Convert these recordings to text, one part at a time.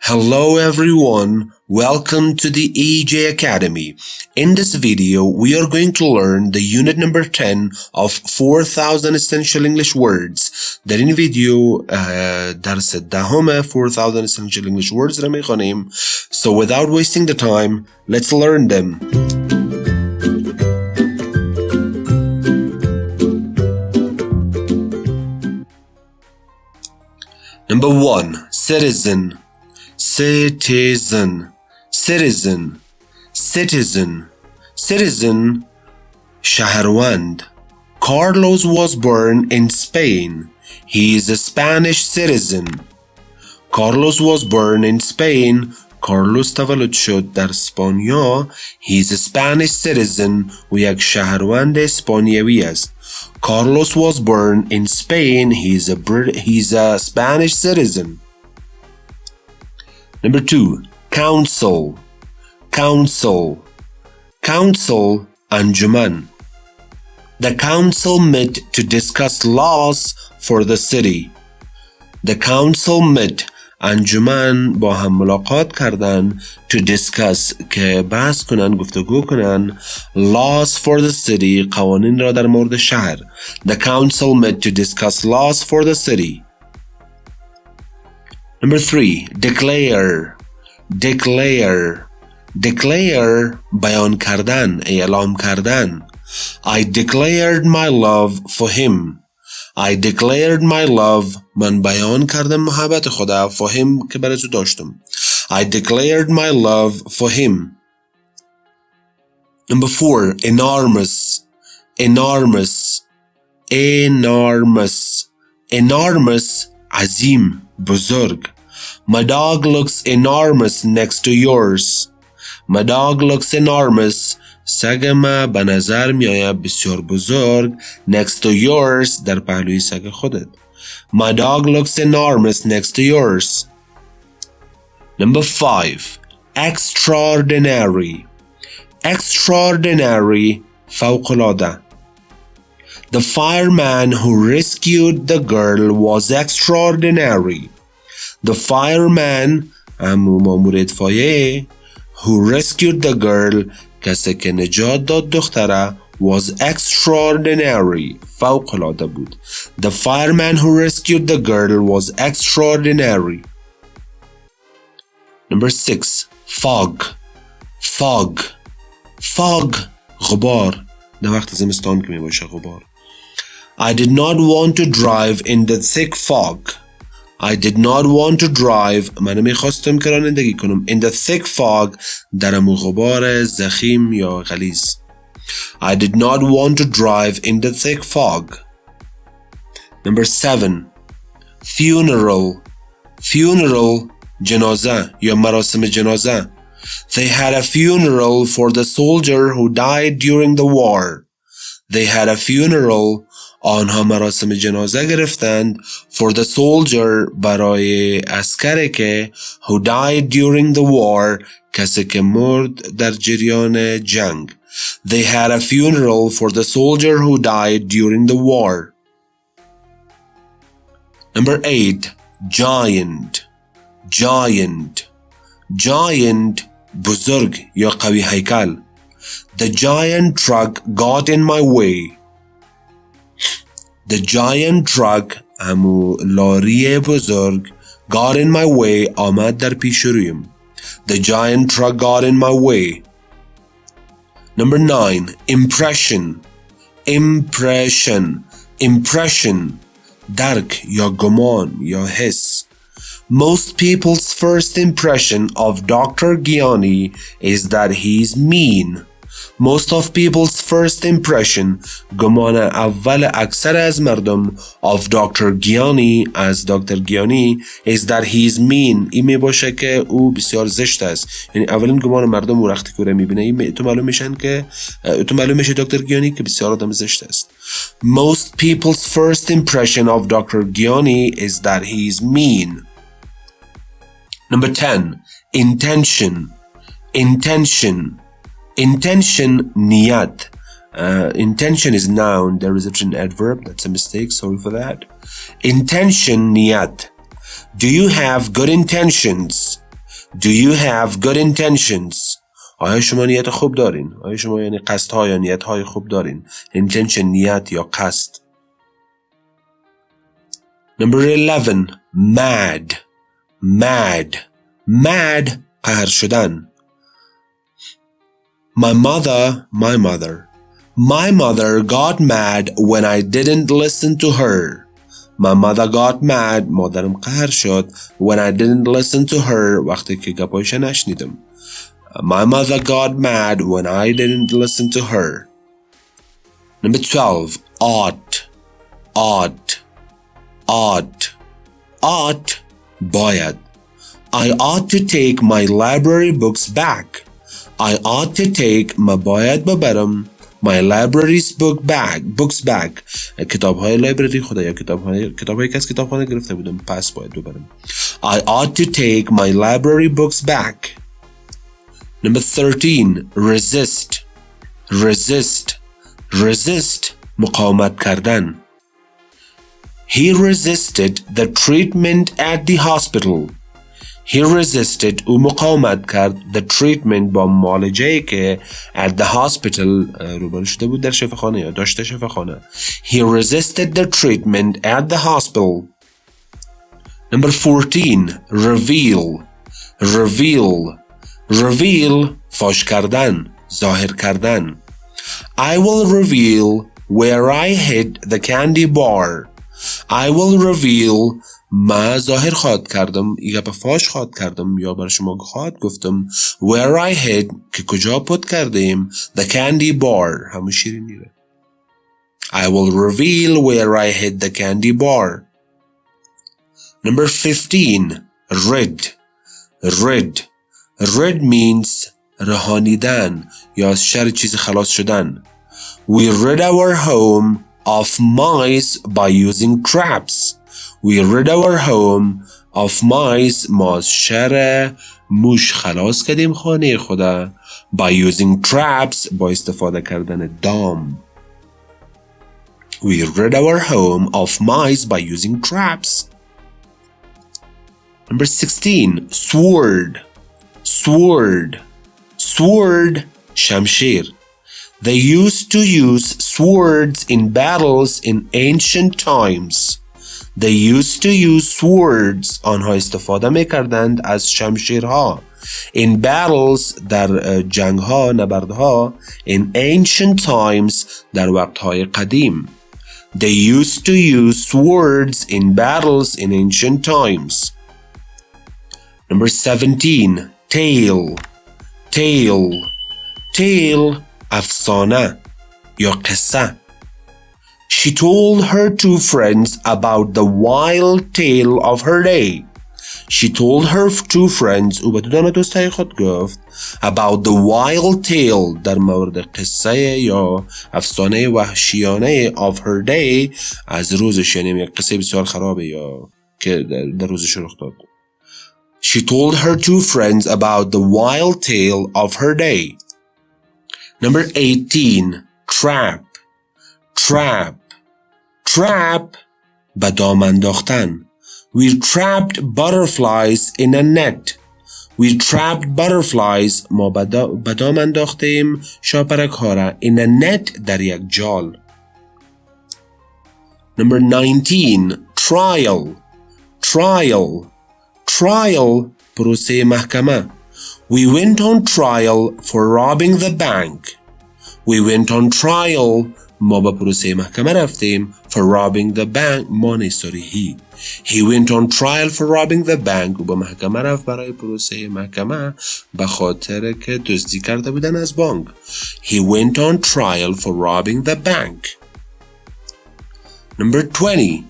Hello everyone, welcome to the EJ Academy. In this video, we are going to learn the unit number 10 of 4000 essential English words. در این ویدیو درس دهم 4000 essential English words را میخوانیم. So without wasting the time, let's learn them. Number 1, citizen. Citizen, citizen, citizen, citizen, شهروند. Carlos was born in Spain. He is a Spanish citizen. Carlos was born in Spain. Carlos تولد شد در اسپانیا. He is a Spanish citizen. و یک شهروند اسپانیایی است. Carlos was born in Spain. He's a Spanish citizen. Number 2, council, council, council, anjuman. The council met to discuss laws for the city. The council met, anjuman با هم ملاقات کردن to discuss که بحث کنن گفتگو کنن laws for the city قوانین را در مورد شهر. The council met to discuss laws for the city. Number 3, declare, declare, declare, بیان کردن، اعلام کردن. I declared my love for him. I declared my love, من بیان کردم محبت خدا for him که برای تو داشتم. I declared my love for him. Number 4, enormous, enormous, enormous, enormous, عظیم، بزرگ. My dog looks enormous next to yours. My dog looks enormous. سگ ما به نظر می آید بسیار بزرگ next to yours در پهلوی سگ خودت. My dog looks enormous next to yours. Number 5, extraordinary. Extraordinary, فوق‌العاده. The fireman who rescued the girl was extraordinary. The fireman, مامور اطفایه, who rescued the girl, کسی که نجات داد دختره, was extraordinary. فوق‌العاده بود. The fireman who rescued the girl was extraordinary. Number 6, fog. Fog. Fog, غبار. در وقت زمستان که می باشه غبار. I did not want to drive in the thick fog. I did not want to drive. من میخواستم که رانندگی کنم in the thick fog در غبار زخیم یا غلیظ. I did not want to drive in the thick fog. Number 7, funeral. Funeral, جنازه یا مراسم جنازه. They had a funeral for the soldier who died during the war. They had a funeral. آنها مراسم جنازه گرفتند for the soldier برای عسکری که who died during the war کسی که مرد در جریان جنگ. They had a funeral for the soldier who died during the war. Number 8, giant. Giant. Giant, بزرگ یا قوی هیکل. The giant truck got in my way. The giant truck, همو لاری بزرگ, got in my way, آمد در پیش رویم. The giant truck got in my way. Number 9, impression. Impression. Impression, درک یا گمان یا حس. Most people's first impression of Dr. Gianni is that he's mean. Most of people's first impression, گمان اول اکثر از مردم of Dr. Gianni از دکتر گیانی is that he's mean. این می باشه که او بسیار زشت است. یعنی اولین گمان مردم او وقتی که میبینه تو معلوم میشه دکتر گیانی که بسیار آدم زشت است. Most people's first impression of Dr. Gianni is that he's mean. Number 10, intention. Intention. Intention, niyat. Intention is noun. There is a written adverb. That's a mistake. Sorry for that. Intention, niyat. Do you have good intentions? Do you have good intentions? آیا شما نیت خوب دارین؟ آیا شما یعنی قصدها یا نیتهای خوب دارین؟ Intention نیت یا قصد. Number 11. Mad. Mad. Mad قهر شدن. My mother got mad when I didn't listen to her. My mother got mad. مادرم قهر شد when I didn't listen to her. وقتی که گپایش نشنیدم. My mother got mad when I didn't listen to her. Number 12. Ought. باید. I ought to take my library books back. I ought to take ما باید ببرم my library's books back. کتاب‌های لایبرری خدا یا کتاب‌های که از کتابخانه گرفته بودم پس باید ببرم. I ought to take my library books back. Number 13. Resist مقاومت کردن. He resisted the treatment at the hospital. He resisted او مقاومت کرد the treatment با معالجه‌ای که at the hospital روبرو شده بود در شفاخانه یا داشته شفاخانه. He resisted the treatment at the hospital. Number 14. Reveal فاش کردن، ظاهر کردن. I will reveal where I hid the candy bar. I will reveal ما ظاهر خواهد کردم یا به فاش خواهد کردم یا برای شما خواهد گفتم where I hid که کجا پت کردیم the candy bar همون شیرینی ره. I will reveal where I hid the candy bar. Number 15. Rid means رهانیدن یا از شر چیز خلاص شدن. We rid our home of mice by using traps. We rid our home of mice ما از شر موش خلاص کردیم خانه خدا by using traps با استفاده کردن دام. We rid our home of mice by using traps. Number 16. Sword شمشیر. They used to use swords in battles in ancient times. They used to use swords آنها استفاده میکردند از شمشیرها in battles در جنگها نبردها in ancient times در وقتهای قدیم. They used to use swords in battles in ancient times. Number 17. Tale افسانه یا قصه. She told her two friends about the wild tale of her day. She told her two friends او به دو دوستای خود گفت about the wild tale در مورد قصه یا افسانه وحشیانه of her day از روزش، یعنی قصه بسیار خرابه یا که در روزش رخ داد. She told her two friends about the wild tale of her day. Number 18. Trap به دام انداختن. We trapped butterflies in a net. We trapped butterflies ما به دام انداختیم شاپرک ها را in a net در یک جال. Number 19. Trial پروسه محکمه. We went on trial for robbing the bank. We went on trial ما به پروسه محکمه رفتیم for robbing the bank ما نیستاری he went on trial for robbing the bank و به محکمه رفت برای پروسه محکمه به خاطر که دزدی کرده بودن از بانک. He went on trial for robbing the bank. Number 20.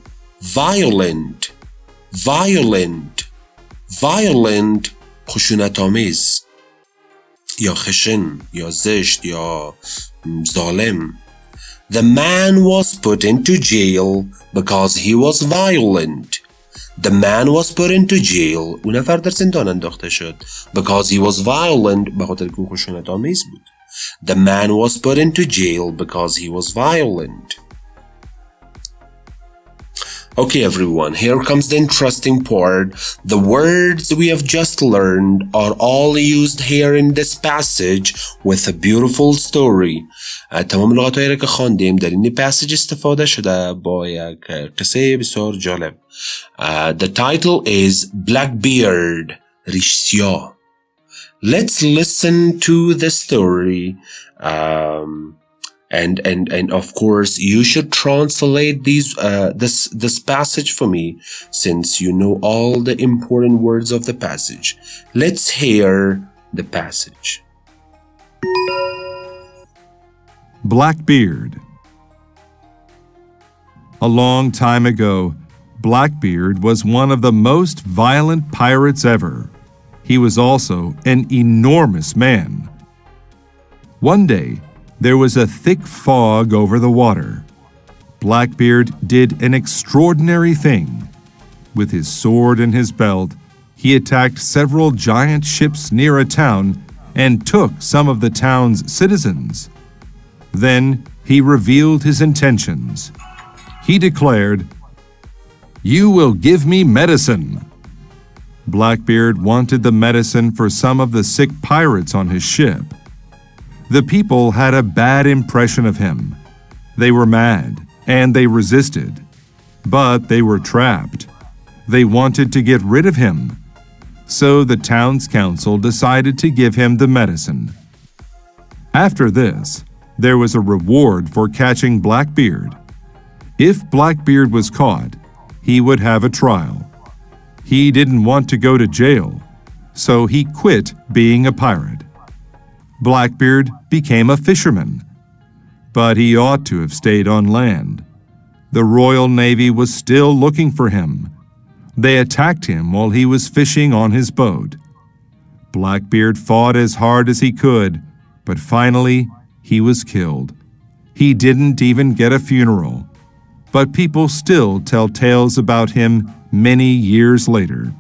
Violent خشونت آمیز یا خشن یا زشت یا ظالم. The man was put into jail because he was violent. The man was put into jail اون نفر در زندان انداخته شد because he was violent به خاطر که خشونت آمیز بود. The man was put into jail because he was violent. Okay, everyone, here comes the interesting part. The words we have just learned are all used here in this passage with a beautiful story. تمام لغتهایی را که خواندیم در این passage استفاده شده با یک قصه بسیار جالب. The title is Blackbeard, ریش سیاه. Let's listen to the story. And of course you should translate this passage for me, since you know all the important words of the passage. Let's hear the passage. Blackbeard. A long time ago, Blackbeard was one of the most violent pirates ever. He was also an enormous man. One day, there was a thick fog over the water. Blackbeard did an extraordinary thing. With his sword in his belt, he attacked several giant ships near a town and took some of the town's citizens. Then he revealed his intentions. He declared, "You will give me medicine." Blackbeard wanted the medicine for some of the sick pirates on his ship. The people had a bad impression of him. They were mad, and they resisted. But they were trapped. They wanted to get rid of him. So the town's council decided to give him the medicine. After this, there was a reward for catching Blackbeard. If Blackbeard was caught, he would have a trial. He didn't want to go to jail, so he quit being a pirate. Blackbeard became a fisherman, but he ought to have stayed on land. The Royal Navy was still looking for him. They attacked him while he was fishing on his boat. Blackbeard fought as hard as he could, but finally he was killed. He didn't even get a funeral, but people still tell tales about him many years later.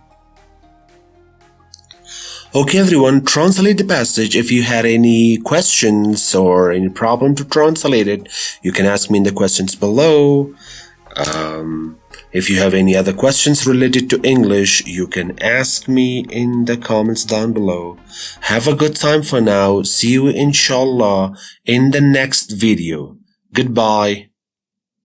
Okay, everyone, translate the passage. If you had any questions or any problem to translate it, you can ask me in the questions below. If you have any other questions related to English, you can ask me in the comments down below. Have a good time for now. See you, inshallah, in the next video. Goodbye.